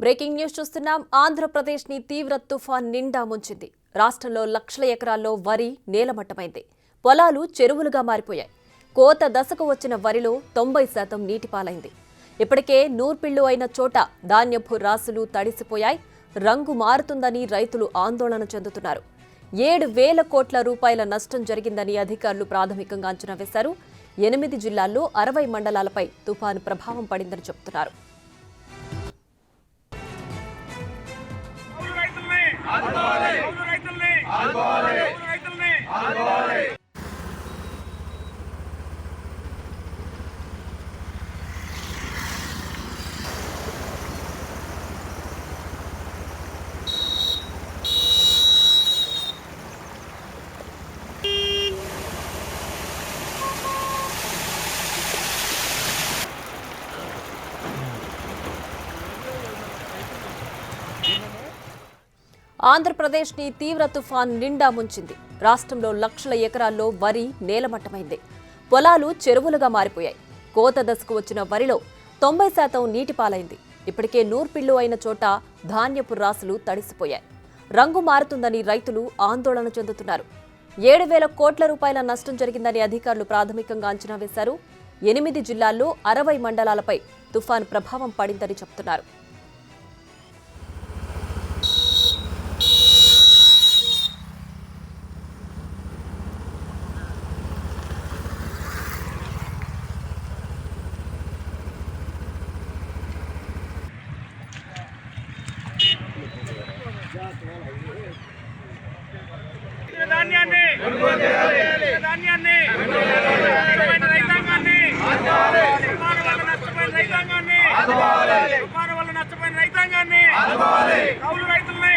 Breaking news చూస్తున్నాం. ఆంధ్రప్రదేశ్ ని తీవ్ర తుఫాన్ నిండా ముంచింది. రాష్ట్రంలో లక్షల ఎకరాల్లో వరి నేలమట్టమైంది. పొలాలు చెరువులుగా మారిపోయాయి. కోత దశకు వచ్చిన వరిలో 90% నీటిపాలైంది. ఇప్పటికే నూర్పిళ్లు అయిన చోట ధాన్యపు రాసులు తడిసిపోయాయి. రంగు మారుతుందని రైతులు ఆందోళన చెందుతున్నారు. 7,000 కోట్ల రూపాయల నష్టం జరిగిందని అధికారులు ప్రాథమికంగా అంచనా వేశారు. 8 జిల్లాల్లో 60 మండలాలపై తుఫాను ప్రభావం పడిందని చెబుతున్నారు. ఆంధ్రప్రదేశ్ ని తీవ్ర తుఫాన్ నిండా ముంచింది. రాష్ట్రంలో లక్షల ఎకరాల్లో వరి నేలమట్టమైంది. పొలాలు చెరువులుగా మారిపోయాయి. కోత దశకు వచ్చిన వరిలో 90% నీటిపాలైంది. ఇప్పటికే నూర్పిళ్లు అయిన చోట ధాన్యపు రాసులు తడిసిపోయాయి. రంగు మారుతుందని రైతులు ఆందోళన చెందుతున్నారు. 7,000 కోట్ల రూపాయల నష్టం జరిగిందని అధికారులు ప్రాథమికంగా అంచనా వేశారు. 8 జిల్లాల్లో 60 మండలాలపై తుఫాను ప్రభావం పడిందని చెబుతున్నారు. ధాన్యాన్ని నష్టపోయిన రైతాంగాన్ని కౌలు రైతుల్ని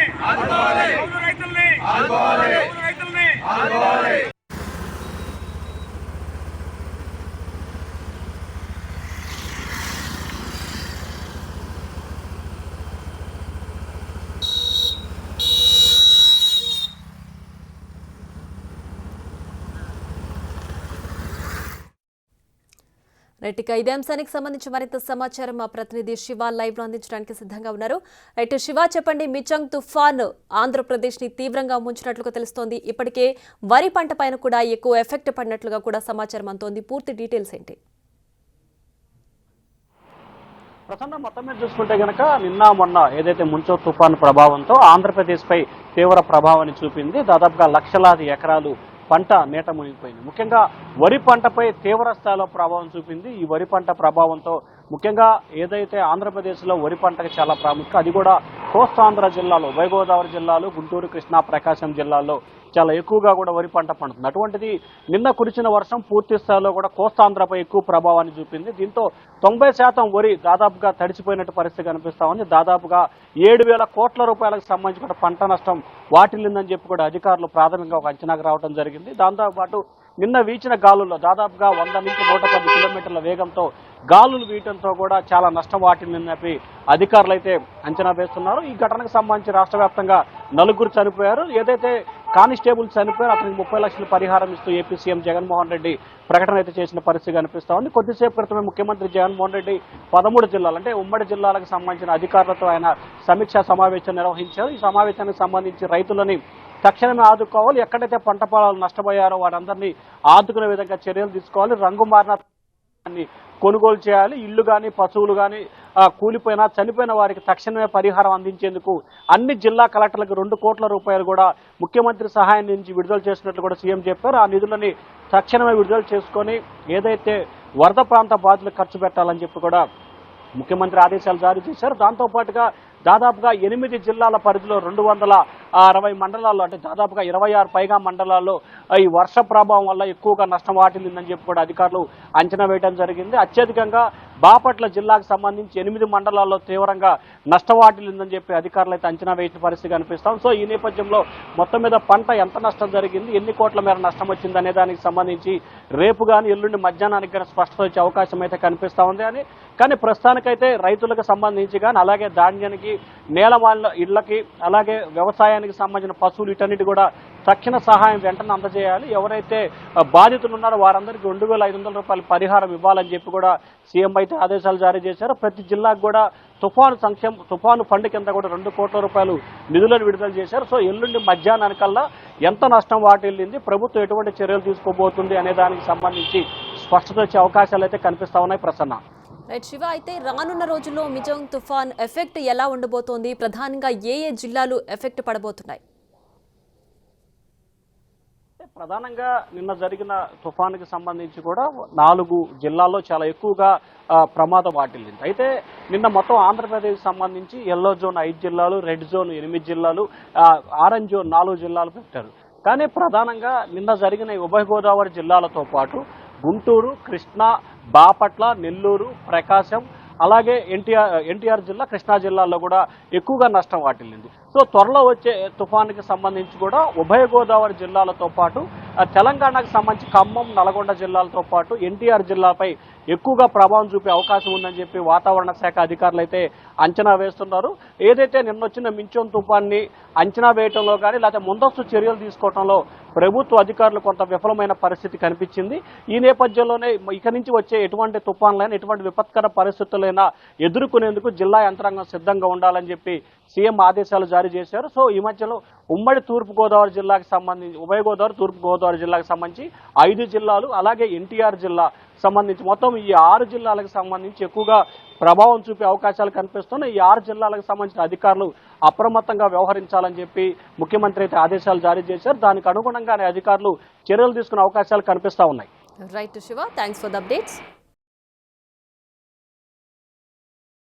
రైట్, ఇక ఇదే అంశానికి సంబంధించి మరింత సమాచారం మా ప్రతినిధి శివ లైవ్ లో అందించడానికి సిద్ధంగా ఉన్నారు. రైట్ శివ, చెప్పండి, మిచంగ్ తుఫాన్ ఆంధ్రప్రదేశ్ ని తీవ్రంగా ముంచినట్లుగా తెలుస్తోంది. ఇప్పటికే వరి పంట పైన కూడా ఎక్కువ ఎఫెక్ట్ పడినట్లుగా కూడా సమాచారం అందుతోంది. పూర్తి డీటెయిల్స్ ఏంటి? ప్రసన్న, మొత్తం మీద చూసుకుంటే గనక నిన్న మొన్న ఏదైతే ముంచో తుఫాను ప్రభావంతో ఆంధ్రప్రదేశ్ పై తీవ్ర ప్రభావాన్ని చూపింది. దాదాపుగా లక్షలాది ఎకరాలు పంట నీట మునిగిపోయింది. ముఖ్యంగా వరి పంటపై తీవ్ర స్థాయిలో ప్రభావం చూపింది. ఈ వరి పంట ప్రభావంతో ముఖ్యంగా ఏదైతే ఆంధ్రప్రదేశ్లో వరి పంటకు చాలా ప్రాముఖ్యం, అది కూడా కోస్తాంధ్ర జిల్లాలో, ఉభయ గోదావరి జిల్లాలు, గుంటూరు, కృష్ణా, ప్రకాశం జిల్లాల్లో చాలా ఎక్కువగా కూడా వరి పంట పండుతుంది. అటువంటిది నిన్న కురిసిన వర్షం పూర్తి స్థాయిలో కూడా కోస్తాంధ్రపై ఎక్కువ ప్రభావాన్ని చూపింది. దీంతో 90% వరి దాదాపుగా తడిచిపోయినట్టు పరిస్థితి కనిపిస్తా ఉంది. దాదాపుగా 7,000 కోట్ల రూపాయలకు సంబంధించి కూడా పంట నష్టం వాటిల్లిందని చెప్పి కూడా అధికారులు ప్రాథమికంగా ఒక అంచనాకు రావడం జరిగింది. దాంతోపాటు నిన్న వీచిన గాలుల్లో దాదాపుగా 100 నుంచి 110 కిలోమీటర్ల వేగంతో గాలులు వీయడంతో కూడా చాలా నష్టం వాటిల్లిందని చెప్పి అధికారులు అయితే అంచనా వేస్తున్నారు. ఈ ఘటనకు సంబంధించి రాష్ట్ర వ్యాప్తంగా 4 చనిపోయారు. ఏదైతే కానిస్టేబుల్ చనిపోయారు, అతనికి 30 లక్షల పరిహారం ఇస్తూ ఏపీ సీఎం జగన్మోహన్ రెడ్డి ప్రకటన అయితే చేసిన పరిస్థితి కనిపిస్తా ఉంది. కొద్దిసేపు క్రితమే ముఖ్యమంత్రి జగన్మోహన్ రెడ్డి 13 జిల్లాలు అంటే ఉమ్మడి జిల్లాలకు సంబంధించిన అధికారులతో ఆయన సమీక్షా సమావేశం నిర్వహించారు. ఈ సమావేశానికి సంబంధించి రైతులని తక్షణమే ఆదుకోవాలి, ఎక్కడైతే పంట పొలాలు నష్టపోయారో వారందరినీ ఆదుకునే విధంగా చర్యలు తీసుకోవాలి, రంగు మారిన కొనుగోలు చేయాలి, ఇళ్లు కానీ పశువులు కానీ కూలిపోయినా చనిపోయిన వారికి తక్షణమే పరిహారం అందించేందుకు అన్ని జిల్లా కలెక్టర్లకు 2 కోట్ల రూపాయలు కూడా ముఖ్యమంత్రి సహాయం నుంచి విడుదల చేసినట్లు కూడా సీఎం చెప్పారు. ఆ నిధులని తక్షణమే విడుదల చేసుకొని ఏదైతే వరద ప్రాంత బాధితులకు ఖర్చు పెట్టాలని చెప్పి కూడా ముఖ్యమంత్రి ఆదేశాలు జారీ చేశారు. దాంతోపాటుగా దాదాపుగా 8 జిల్లాల పరిధిలో 260 మండలాల్లో అంటే దాదాపుగా 26 పైగా మండలాల్లో ఈ వర్ష ప్రభావం వల్ల ఎక్కువగా నష్టం వాటిల్లిందని చెప్పి కూడా అధికారులు అంచనా వేయడం జరిగింది. అత్యధికంగా బాపట్ల జిల్లాకు సంబంధించి 8 మండలాల్లో తీవ్రంగా నష్టం వాటిల్లిందని చెప్పి అధికారులు అయితే అంచనా వేసిన పరిస్థితి కనిపిస్తాం. సో ఈ నేపథ్యంలో మొత్తం మీద పంట ఎంత నష్టం జరిగింది, ఎన్ని కోట్ల మేర నష్టం వచ్చింది అనే దానికి సంబంధించి రేపు కానీ ఎల్లుండి మధ్యాహ్నానికి కానీ స్పష్టత వచ్చే అవకాశం అయితే కనిపిస్తా ఉంది. కానీ ప్రస్తుతానికైతే రైతులకు సంబంధించి కానీ అలాగే ధాన్యానికి, నేలమాలిన ఇళ్లకి, అలాగే వ్యవసాయానికి సంబంధించిన పశువులు, వీటన్నిటి కూడా తక్షణ సహాయం వెంటనే అందజేయాలి. ఎవరైతే బాధితులు ఉన్నారో వారందరికీ 2,500 రూపాయల పరిహారం ఇవ్వాలని చెప్పి కూడా సీఎం అయితే ఆదేశాలు జారీ చేశారు. ప్రతి జిల్లాకు కూడా తుఫాను ఫండ్ కింద కూడా 2 కోట్ల రూపాయలు నిధులను విడుదల చేశారు. సో ఎల్లుండి మధ్యాహ్నానికల్లా ఎంత నష్టం వాటిల్లింది, ప్రభుత్వం ఎటువంటి చర్యలు తీసుకోబోతుంది అనే దానికి సంబంధించి స్పష్టత వచ్చే అవకాశాలు అయితే కనిపిస్తా ఉన్నాయి. ప్రసన్న. రైట్ శివ, అయితే రానున్న రోజుల్లో మిజోంగ్ తుఫాన్ ఎఫెక్ట్ ఎలా ఉండబోతోంది? ప్రధానంగా ఏ జిల్లాలు ఎఫెక్ట్ పడబోతున్నాయి? ప్రధానంగా నిన్న జరిగిన తుఫానుకి సంబంధించి కూడా 4 జిల్లాల్లో చాలా ఎక్కువగా ప్రమాదం వాటిల్లింది. అయితే నిన్న మొత్తం ఆంధ్రప్రదేశ్ సంబంధించి ఎల్లో జోన్ 5 జిల్లాలు, రెడ్ జోన్ 8 జిల్లాలు, ఆరెంజ్ జోన్ 4 జిల్లాలు పెట్టారు. కానీ ప్రధానంగా నిన్న జరిగిన ఉభయ గోదావరి జిల్లాలతో పాటు గుంటూరు, కృష్ణా, బాపట్ల, నెల్లూరు, ప్రకాశం, అలాగే ఎన్టీఆర్ జిల్లా, కృష్ణా జిల్లాల్లో కూడా ఎక్కువగా నష్టం వాటిల్లింది. సో త్వరలో వచ్చే తుఫానుకి సంబంధించి కూడా ఉభయ గోదావరి జిల్లాలతో పాటు తెలంగాణకు సంబంధించి ఖమ్మం, నల్గొండ జిల్లాలతో పాటు ఎన్టీఆర్ జిల్లాపై ఎక్కువగా ప్రభావం చూపే అవకాశం ఉందని చెప్పి వాతావరణ శాఖ అధికారులు అయితే అంచనా వేస్తున్నారు. ఏదైతే నిన్నొచ్చిన మించోన్ తుఫాన్ని అంచనా వేయటంలో కానీ లేకపోతే ముందస్తు చర్యలు తీసుకోవడంలో ప్రభుత్వ అధికారులు కొంత విఫలమైన పరిస్థితి కనిపించింది. ఈ నేపథ్యంలోనే ఇక నుంచి వచ్చే ఎటువంటి తుఫాన్లైనా, ఎటువంటి విపత్కర పరిస్థితులైనా ఎదుర్కొనేందుకు జిల్లా యంత్రాంగం సిద్ధంగా ఉండాలని చెప్పి సీఎం ఆదేశాలు జారీ చేశారు. సో ఈ మధ్యలో ఉమ్మడి తూర్పుగోదావరి జిల్లాకు సంబంధించి ఉభయ గోదావరి, తూర్పుగోదావరి జిల్లాకు సంబంధించి 5 జిల్లాలు, అలాగే ఎన్టీఆర్ జిల్లా సంబంధించి మొత్తం ఈ 6 జిల్లాలకు సంబంధించి ఎక్కువగా ప్రభావం చూపే అవకాశాలు కనిపిస్తున్నాయి. ఈ 6 జిల్లాలకు సంబంధించిన అధికారులు అప్రమత్తంగా వ్యవహరించాలని చెప్పి ముఖ్యమంత్రి అయితే ఆదేశాలు జారీ చేశారు. దానికి అనుగుణంగానే అధికారులు చర్యలు తీసుకునే అవకాశాలు కనిపిస్తా ఉన్నాయి. Right Shiva, thanks for the updates.